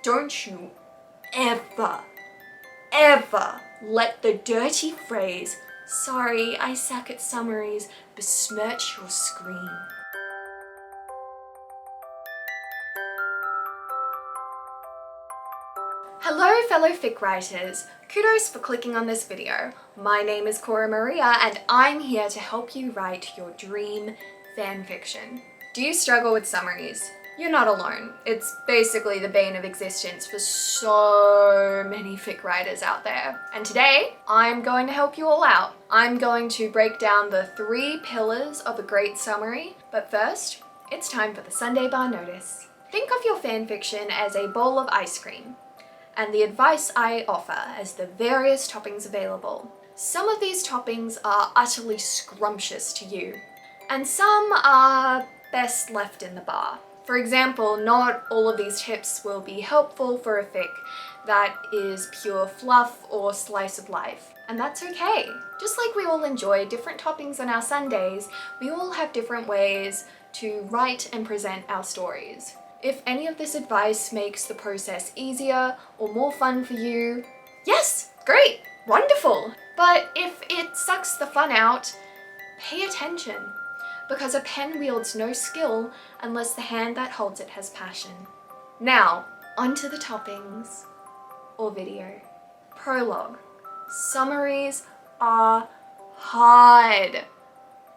Don't you ever let the dirty phrase, "Sorry, I suck at summaries," besmirch your screen. Hello fellow fic writers, kudos for clicking on this video. My name is Cora Maria and I'm here to help you write your dream fanfiction. Do you struggle with summaries? You're not alone. It's basically the bane of existence for so many fic writers out there. And today, I'm going to help you all out. I'm going to break down the 3 pillars of a great summary, but first, it's time for the Sunday bar notice. Think of your fanfiction as a bowl of ice cream, and the advice I offer as the various toppings available. Some of these toppings are utterly scrumptious to you, and some are best left in the bar. For example, not all of these tips will be helpful for a fic that is pure fluff or slice of life, and that's okay. Just like we all enjoy different toppings on our Sundays, we all have different ways to write and present our stories. If any of this advice makes the process easier or more fun for you, yes, great, wonderful. But if it sucks the fun out, pay attention, because a pen wields no skill unless the hand that holds it has passion. Now, onto the toppings or video. Prologue. Summaries are hard.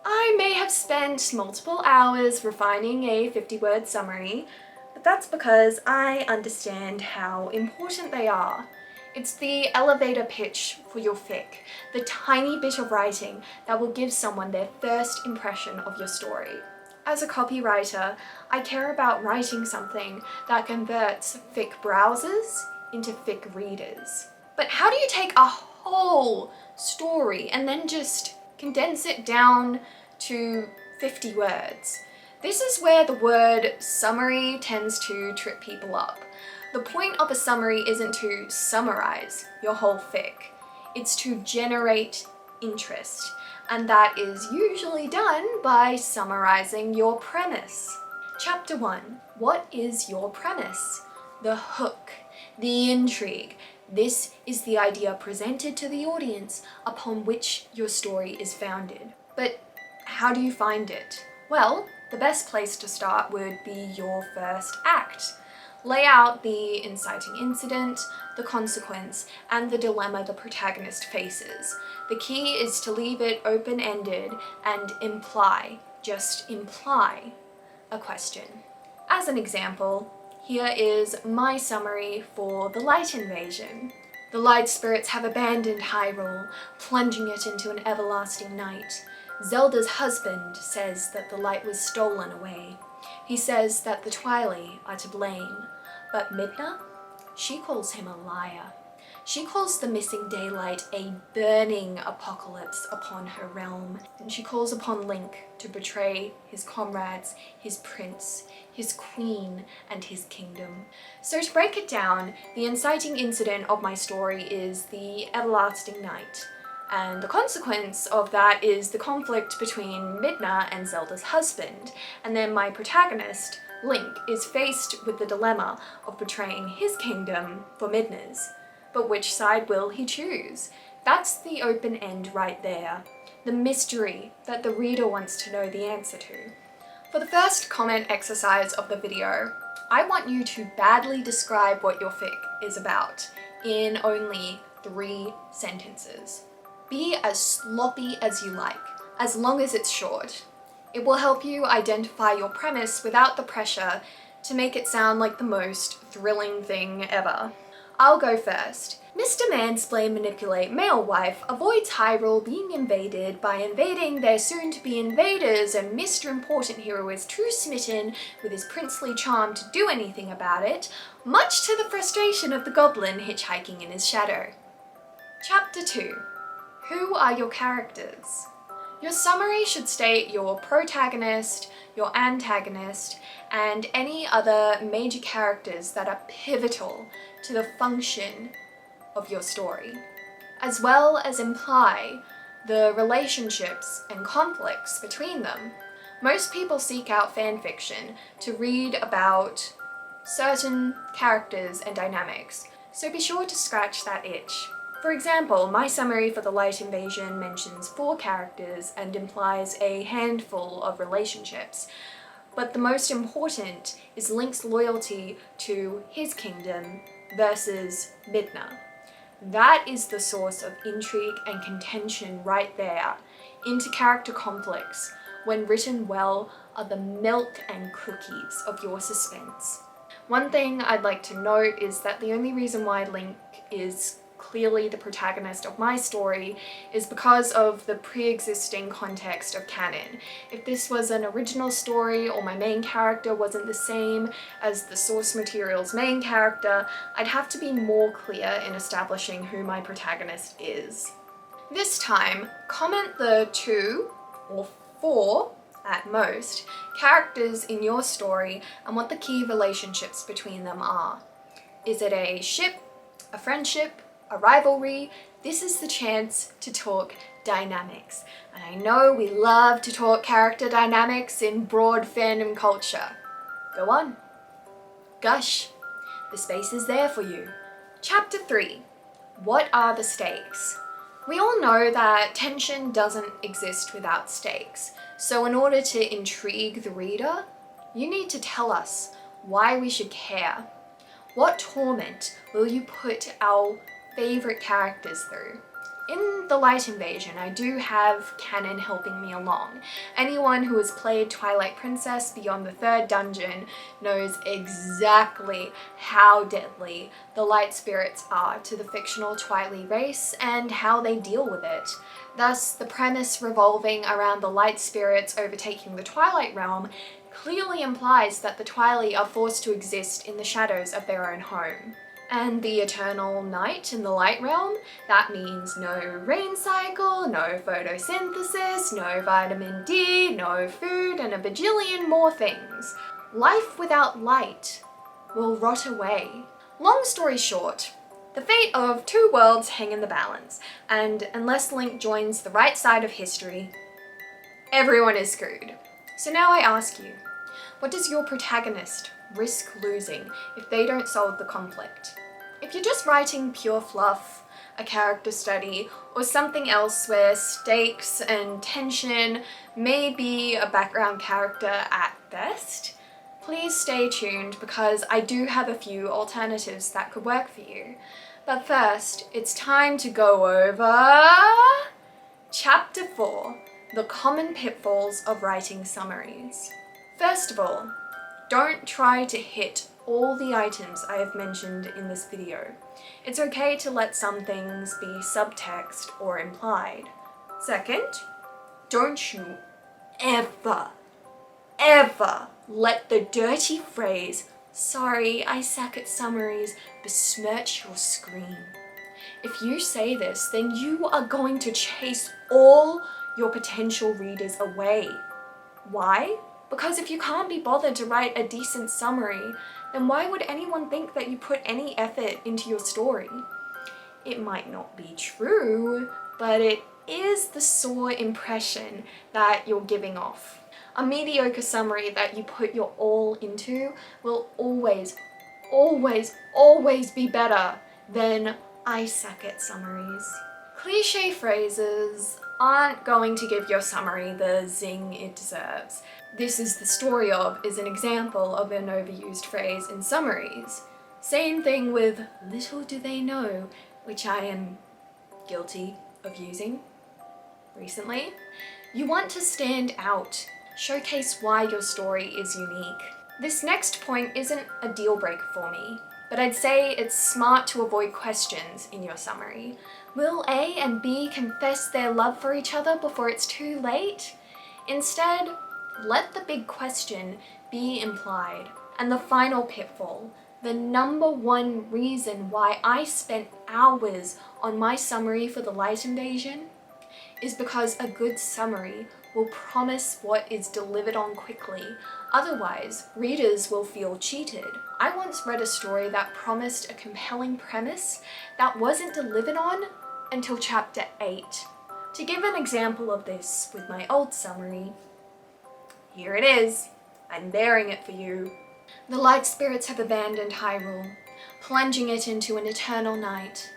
I may have spent multiple hours refining a 50-word summary, but that's because I understand how important they are. It's the elevator pitch for your fic, the tiny bit of writing that will give someone their first impression of your story. As a copywriter, I care about writing something that converts fic browsers into fic readers. But how do you take a whole story and then just condense it down to 50 words? This is where the word summary tends to trip people up. The point of a summary isn't to summarize your whole fic, it's to generate interest, and that is usually done by summarizing your premise. Chapter 1. What is your premise? The hook, the intrigue. This is the idea presented to the audience upon which your story is founded. But how do you find it? Well, the best place to start would be your first act. Lay out the inciting incident, the consequence, and the dilemma the protagonist faces. The key is to leave it open-ended and imply, just imply, a question. As an example, here is my summary for the Light Invasion. The light spirits have abandoned Hyrule, plunging it into an everlasting night. Zelda's husband says that the light was stolen away. He says that the Twilight are to blame. But Midna, she calls him a liar. She calls the missing daylight a burning apocalypse upon her realm, and she calls upon Link to betray his comrades, his prince, his queen, and his kingdom. So to break it down, the inciting incident of my story is the everlasting night, and the consequence of that is the conflict between Midna and Zelda's husband, and then my protagonist, Link, is faced with the dilemma of betraying his kingdom for Midna's. But which side will he choose? That's the open end right there. The mystery that the reader wants to know the answer to. For the first comment exercise of the video, I want you to badly describe what your fic is about in only 3 sentences. Be as sloppy as you like, as long as it's short. It will help you identify your premise without the pressure to make it sound like the most thrilling thing ever. I'll go first. Mr. Mansplain Manipulate Male Wife avoids Hyrule being invaded by invading their soon-to-be invaders, and Mr. Important Hero is too smitten with his princely charm to do anything about it, much to the frustration of the goblin hitchhiking in his shadow. Chapter 2. Who are your characters? Your summary should state your protagonist, your antagonist, and any other major characters that are pivotal to the function of your story, as well as imply the relationships and conflicts between them. Most people seek out fanfiction to read about certain characters and dynamics, so be sure to scratch that itch. For example, my summary for The Light Invasion mentions 4 characters and implies a handful of relationships, but the most important is Link's loyalty to his kingdom versus Midna. That is the source of intrigue and contention right there. Inter-character conflicts, when written well, are the milk and cookies of your suspense. One thing I'd like to note is that the only reason why Link is clearly the protagonist of my story is because of the pre-existing context of canon. If this was an original story or my main character wasn't the same as the source material's main character, I'd have to be more clear in establishing who my protagonist is. This time, comment the 2 or 4 at most characters in your story and what the key relationships between them are. Is it a ship, a friendship, a rivalry? This is the chance to talk dynamics. And I know we love to talk character dynamics in broad fandom culture. Go on. Gush. The space is there for you. Chapter 3. What are the stakes? We all know that tension doesn't exist without stakes. So in order to intrigue the reader, you need to tell us why we should care. What torment will you put our favorite characters through? In The Light Invasion, I do have canon helping me along. Anyone who has played Twilight Princess beyond the 3rd dungeon knows exactly how deadly the light spirits are to the fictional Twilight race and how they deal with it. Thus, the premise revolving around the light spirits overtaking the Twilight realm clearly implies that the Twilight are forced to exist in the shadows of their own home. And the eternal night in the light realm, that means no rain cycle, no photosynthesis, no vitamin D, no food, and a bajillion more things. Life without light will rot away. Long story short, the fate of 2 worlds hang in the balance, and unless Link joins the right side of history, everyone is screwed. So now I ask you, what does your protagonist risk losing if they don't solve the conflict? If you're just writing pure fluff, a character study, or something else where stakes and tension may be a background character at best, please stay tuned because I do have a few alternatives that could work for you. But first, it's time to go over Chapter 4, The Common Pitfalls of Writing Summaries. First of all, don't try to hit all the items I have mentioned in this video. It's okay to let some things be subtext or implied. Second, don't you ever let the dirty phrase, "Sorry, I suck at summaries," besmirch your scream. If you say this, then you are going to chase all your potential readers away. Why? Because if you can't be bothered to write a decent summary, then why would anyone think that you put any effort into your story? It might not be true, but it is the sore impression that you're giving off. A mediocre summary that you put your all into will always be better than "I suck at summaries." Cliché phrases aren't going to give your summary the zing it deserves. "This is the story of" is an example of an overused phrase in summaries. Same thing with "little do they know," which I am guilty of using recently. You want to stand out, showcase why your story is unique. This next point isn't a deal breaker for me, but I'd say it's smart to avoid questions in your summary. Will A and B confess their love for each other before it's too late? Instead, let the big question be implied. And the final pitfall, the number one reason why I spent hours on my summary for The Light Invasion, is because a good summary will promise what is delivered on quickly. Otherwise, readers will feel cheated. I once read a story that promised a compelling premise that wasn't delivered on until chapter 8. To give an example of this with my old summary, here it is. I'm bearing it for you. The light spirits have abandoned Hyrule, plunging it into an eternal night.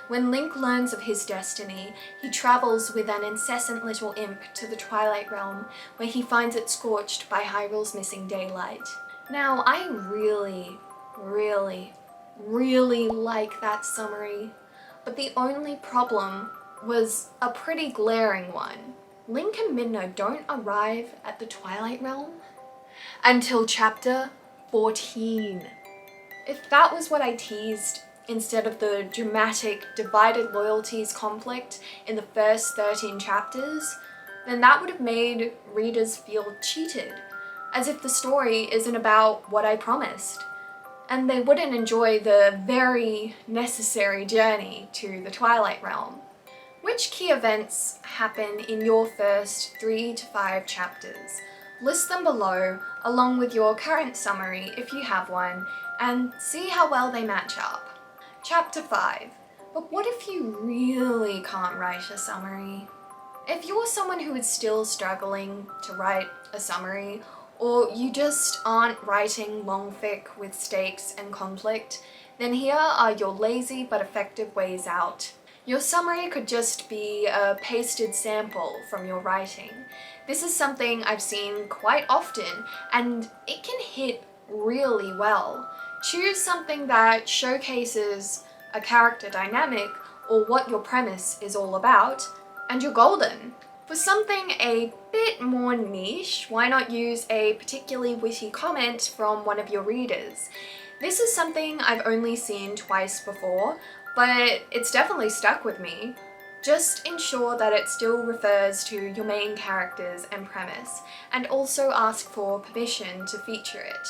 When Link learns of his destiny, he travels with an incessant little imp to the Twilight Realm, where he finds it scorched by Hyrule's missing daylight. Now, I really like that summary, but the only problem was a pretty glaring one. Link and Midna don't arrive at the Twilight Realm until chapter 14. If that was what I teased instead of the dramatic divided loyalties conflict in the first 13 chapters, then that would have made readers feel cheated, as if the story isn't about what I promised, and they wouldn't enjoy the very necessary journey to the Twilight Realm. Which key events happen in your first 3 to 5 chapters? List them below, along with your current summary if you have one, and see how well they match up. Chapter 5. But what if you really can't write a summary? If you're someone who is still struggling to write a summary, or you just aren't writing long fic with stakes and conflict, then here are your lazy but effective ways out. Your summary could just be a pasted sample from your writing. This is something I've seen quite often, and it can hit really well. Choose something that showcases a character dynamic or what your premise is all about, and you're golden. For something a bit more niche, why not use a particularly witty comment from one of your readers? This is something I've only seen twice before, but it's definitely stuck with me. Just ensure that it still refers to your main characters and premise, and also ask for permission to feature it.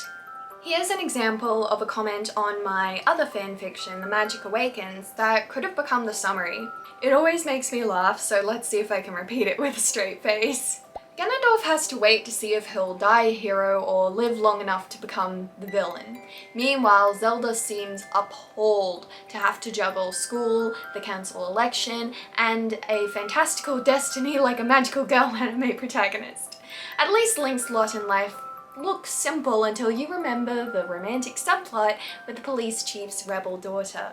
Here's an example of a comment on my other fanfiction, The Magic Awakens, that could have become the summary. It always makes me laugh, so let's see if I can repeat it with a straight face. Ganondorf has to wait to see if he'll die a hero or live long enough to become the villain. Meanwhile, Zelda seems appalled to have to juggle school, the council election, and a fantastical destiny like a magical girl anime protagonist. At least Link's lot in life looks simple until you remember the romantic subplot with the police chief's rebel daughter.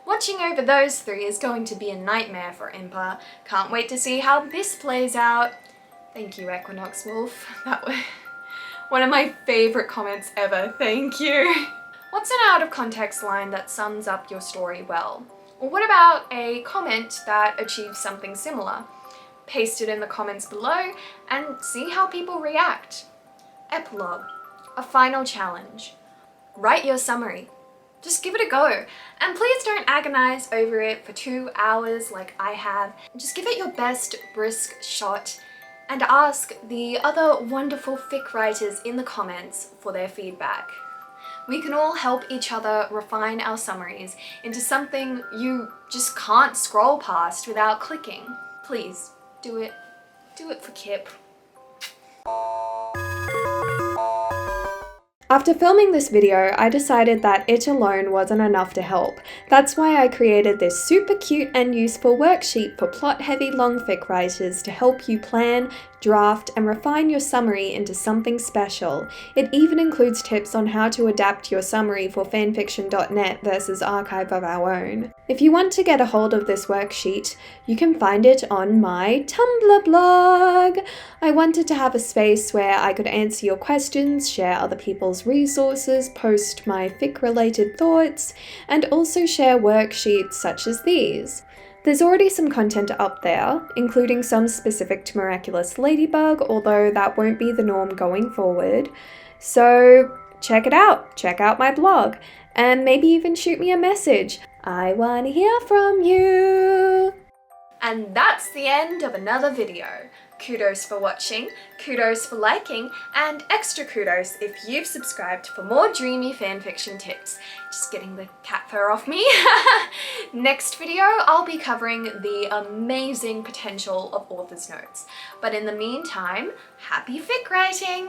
Watching over those three is going to be a nightmare for Impa. Can't wait to see how this plays out. Thank you, Equinox Wolf. That was one of my favourite comments ever. Thank you. What's an out of context line that sums up your story well? Or what about a comment that achieves something similar? Paste it in the comments below and see how people react. Epilogue. A final challenge. Write your summary. Just give it a go. And please don't agonize over it for 2 hours like I have. Just give it your best brisk shot and ask the other wonderful fic writers in the comments for their feedback. We can all help each other refine our summaries into something you just can't scroll past without clicking. Please, do it. Do it for Kip. After filming this video, I decided that it alone wasn't enough to help. That's why I created this super cute and useful worksheet for plot-heavy long fic writers to help you plan, draft, and refine your summary into something special. It even includes tips on how to adapt your summary for fanfiction.net versus Archive of Our Own. If you want to get a hold of this worksheet, you can find it on my Tumblr blog. I wanted to have a space where I could answer your questions, share other people's resources, post my fic-related thoughts, and also share worksheets such as these. There's already some content up there, including some specific to Miraculous Ladybug, although that won't be the norm going forward. So check it out, check out my blog, and maybe even shoot me a message. I want to hear from you! And that's the end of another video. Kudos for watching, kudos for liking, and extra kudos if you've subscribed for more dreamy fanfiction tips. Just getting the cat fur off me. Next video, I'll be covering the amazing potential of author's notes. But in the meantime, happy fic writing!